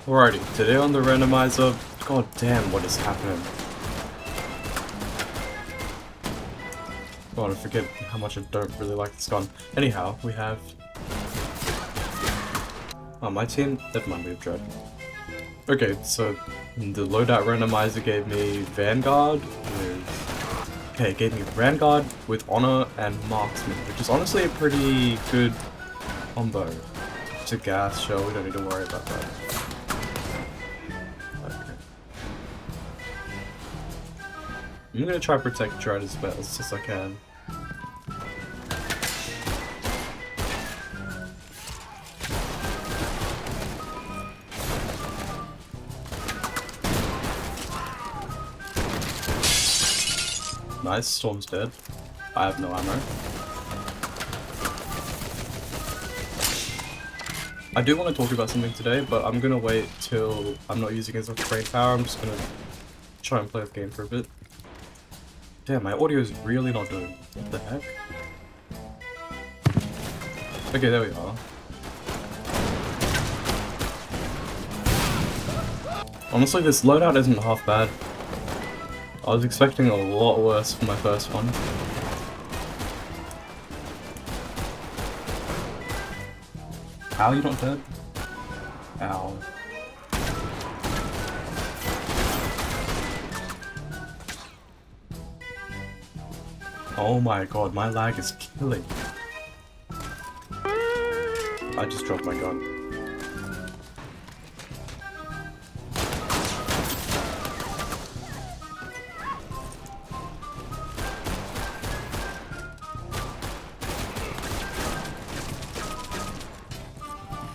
Alrighty, today on the randomizer, god damn what is happening. God, I forget how much I don't really like this gun. Anyhow, we have... Oh, my team? Never mind, we have Dread. Okay, so the Loadout randomizer gave me Vanguard with... Okay, it gave me Vanguard with Honor and Marksman, which is honestly a pretty good combo. It's a gas show, we don't need to worry about that. I'm gonna try to protect Dread as best as I can. Nice, Storm's dead. I have no ammo. I do want to talk about something today, but I'm gonna wait till I'm not using as much brain power. I'm just gonna try and play the game for a bit. Damn, my audio is really not doing. What the heck? Okay, there we are. Honestly, this loadout isn't half bad. I was expecting a lot worse for my first one. How are you not dead? Ow. Oh my god, my lag is killing. I just dropped my gun.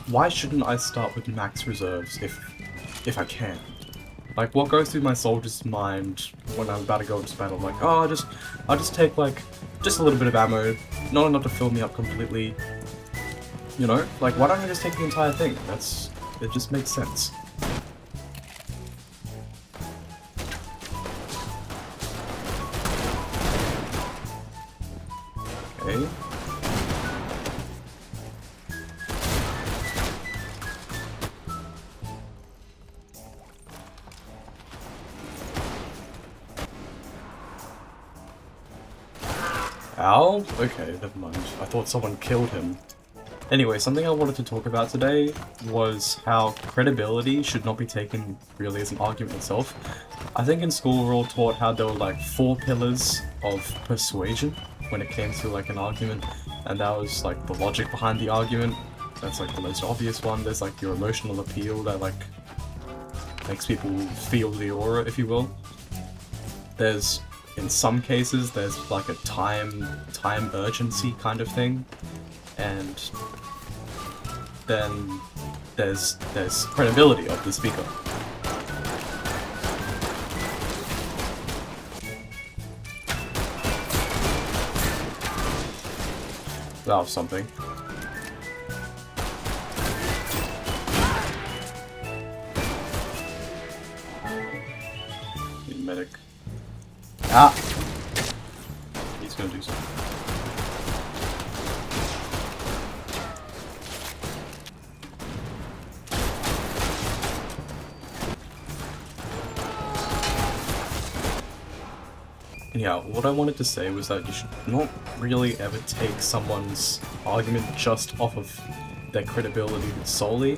Why shouldn't I start with max reserves if I can? Like, what goes through my soldier's mind when I'm about to go into battle? Like, oh, I'll just take like just a little bit of ammo, not enough to fill me up completely. You know, like, why don't I just take the entire thing? It just makes sense. Okay. Ow? Okay, never mind. I thought someone killed him. Anyway, something I wanted to talk about today was how credibility should not be taken really as an argument itself. I think in school we're all taught how there were like 4 pillars of persuasion when it came to like an argument, and that was like the logic behind the argument. That's like the most obvious one. There's like your emotional appeal that like makes people feel the aura, if you will. There's, in some cases, there's like a time urgency kind of thing, and then there's credibility of the speaker. That was something. Need a medic. Ah! He's gonna do something. Yeah, what I wanted to say was that you should not really ever take someone's argument just off of their credibility solely.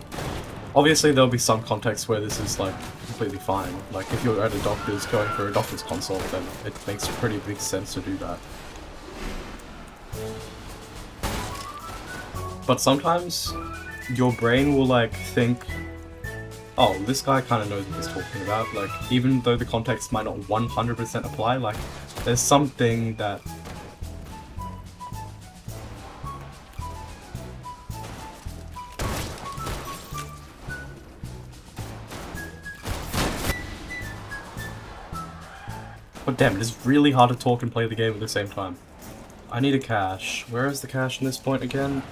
Obviously there'll be some contexts where this is like completely fine. Like if you're at a doctor's going for a doctor's consult, then it makes pretty big sense to do that. But sometimes your brain will like think, oh, this guy kind of knows what he's talking about, like, even though the context might not 100% apply, like, there's something that... But damn, it is really hard to talk and play the game at the same time. I need a cache. Where is the cache in this point again?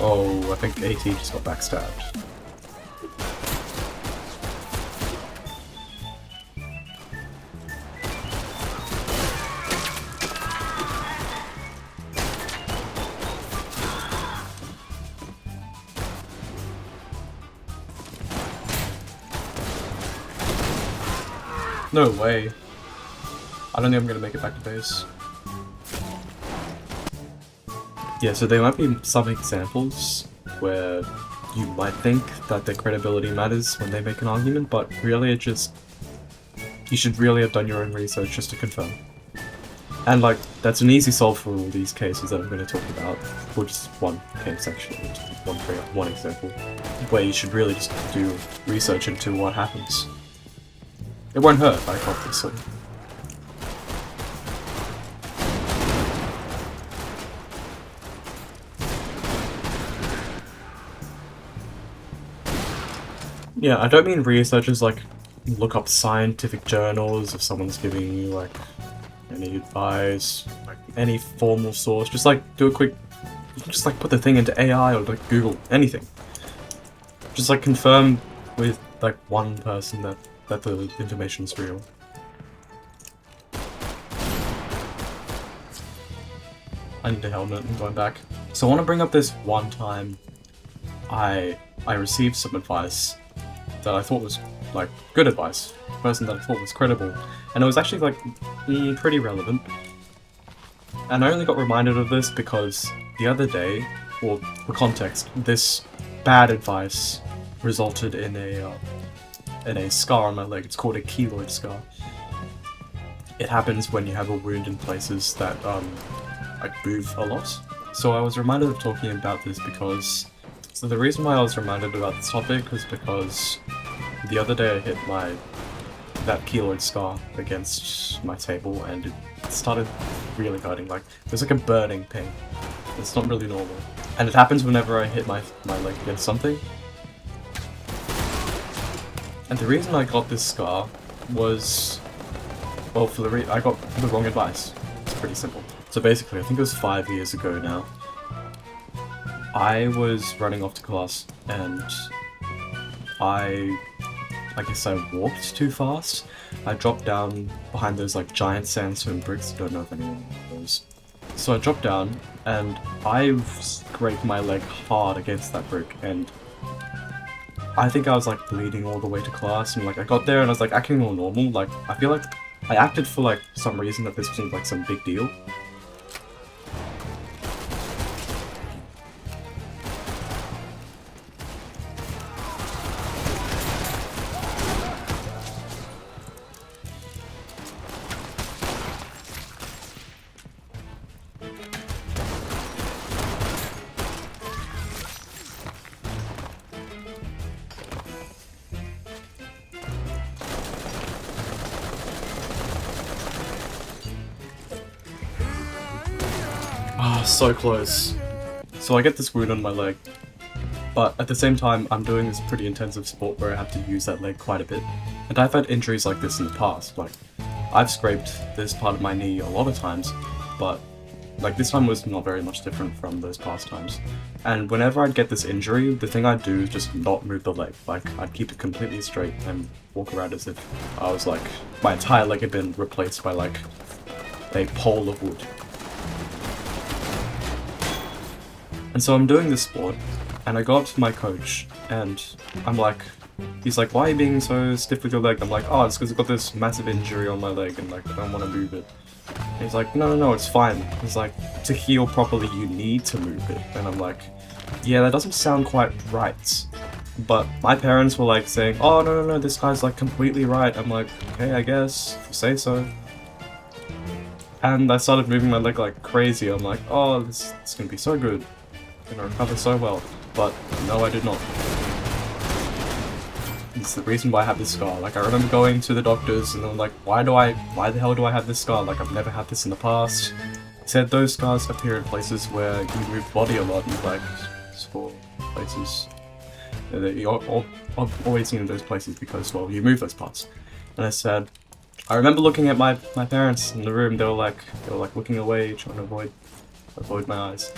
Oh, I think AT just got backstabbed. No way. I don't think I'm gonna make it back to base. Yeah, so there might be some examples where you might think that their credibility matters when they make an argument, but really it just... You should really have done your own research just to confirm. And like, that's an easy solve for all these cases that I'm going to talk about, or just one case actually, one example, where you should really just do research into what happens. It won't hurt, like, obviously. Yeah, I don't mean research as like, look up scientific journals if someone's giving you like any advice, like any formal source, just like do a quick, you can just like put the thing into AI or like Google, anything. Just like confirm with like one person that the information is real. I need a helmet, I'm going back. So I want to bring up this one time I received some advice that I thought was like good advice, a person that I thought was credible, and it was actually like pretty relevant. And I only got reminded of this because the other day, or for context, this bad advice resulted in a scar on my leg. It's called a keloid scar. It happens when you have a wound in places that like move a lot. So I was reminded of talking about this because... So the reason why I was reminded about this topic was because the other day I hit that keloid scar against my table and it started really hurting. Like, there's like a burning pain. It's not really normal. And it happens whenever I hit my leg against something. And the reason I got this scar was, well, I got the wrong advice. It's pretty simple. So basically, I think it was 5 years ago now, I was running off to class and I guess I walked too fast. I dropped down behind those like giant sandstone bricks. I don't know if anyone knows. So I dropped down and I scraped my leg hard against that brick, and I think I was like bleeding all the way to class, and like I got there and I was like acting all normal. Like I feel like I acted for like some reason that this wasn't like some big deal. Ah, so close. So I get this wound on my leg, but at the same time I'm doing this pretty intensive sport where I have to use that leg quite a bit. And I've had injuries like this in the past. Like, I've scraped this part of my knee a lot of times, but like this time was not very much different from those past times. And whenever I'd get this injury, the thing I'd do is just not move the leg. Like, I'd keep it completely straight and walk around as if I was like, my entire leg had been replaced by like a pole of wood. And so I'm doing this sport, and I go up to my coach, and I'm like, he's like, why are you being so stiff with your leg? I'm like, oh, it's because I've got this massive injury on my leg, and like, I don't want to move it. And he's like, no, it's fine. He's like, to heal properly, you need to move it. And I'm like, yeah, that doesn't sound quite right. But my parents were like saying, oh, no, this guy's like completely right. I'm like, okay, I guess, if you say so. And I started moving my leg like crazy. I'm like, oh, this is gonna be so good. I'm gonna recover so well. But no, I did not. It's the reason why I have this scar. Like, I remember going to the doctors and I'm like, why the hell do I have this scar? Like, I've never had this in the past. He said those scars appear in places where you move body a lot, and like, for places. You're always in those places because, well, you move those parts. And I said, I remember looking at my parents in the room. They were like looking away, trying to avoid my eyes.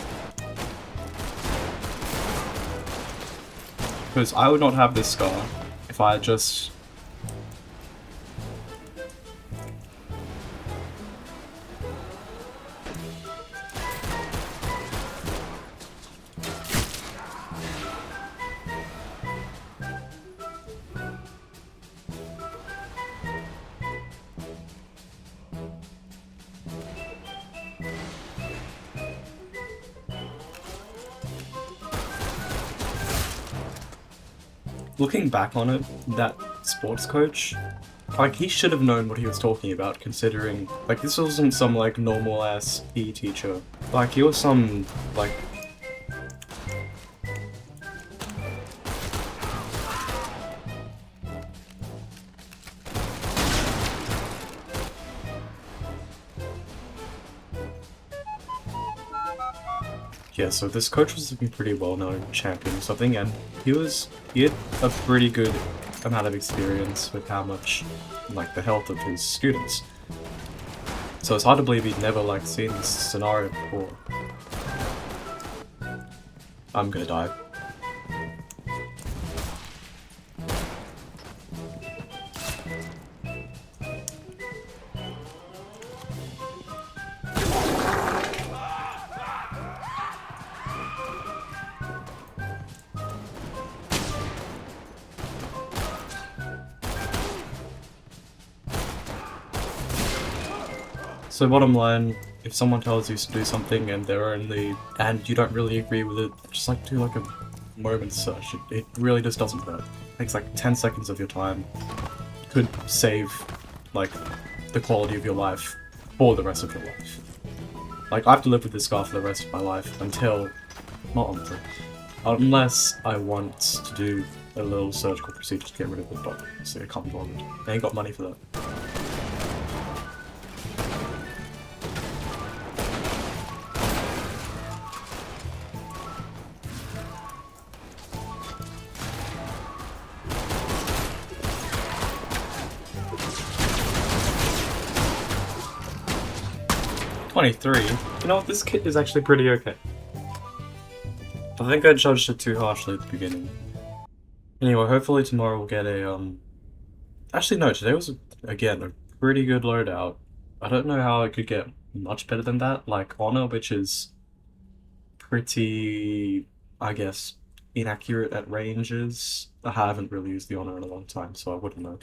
Because I would not have this scar if I had just... looking back on it, that sports coach, like, he should have known what he was talking about, considering, like, this wasn't some, like, normal-ass PE teacher. Like, he was some, like... Yeah, so this coach was a pretty well-known champion or something, and he had a pretty good amount of experience with how much, like, the health of his students. So it's hard to believe he'd never, like, seen this scenario before. I'm gonna die. So bottom line, if someone tells you to do something and and you don't really agree with it, just like do like a moment search. It really just doesn't hurt. It takes like 10 seconds of your time. Could save like the quality of your life for the rest of your life. Like I have to live with this scar for the rest of my life unless I want to do a little surgical procedure to get rid of it, but so I can't be bothered. I ain't got money for that. 23. You know what, this kit is actually pretty okay. I think I judged it too harshly at the beginning. Anyway, hopefully tomorrow we'll get a, Actually no, today was, again, a pretty good loadout. I don't know how it could get much better than that, like Honor, which is pretty, I guess, inaccurate at ranges. I haven't really used the Honor in a long time, so I wouldn't know.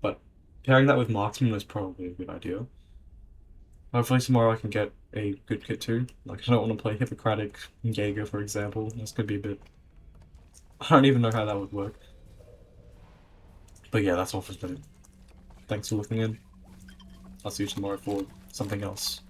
But pairing that with Marksman was probably a good idea. Hopefully tomorrow I can get a good kit too. Like, I don't want to play Hippocratic Jaeger, for example. That's gonna be a bit... I don't even know how that would work. But yeah, that's all for today. Thanks for looking in. I'll see you tomorrow for something else.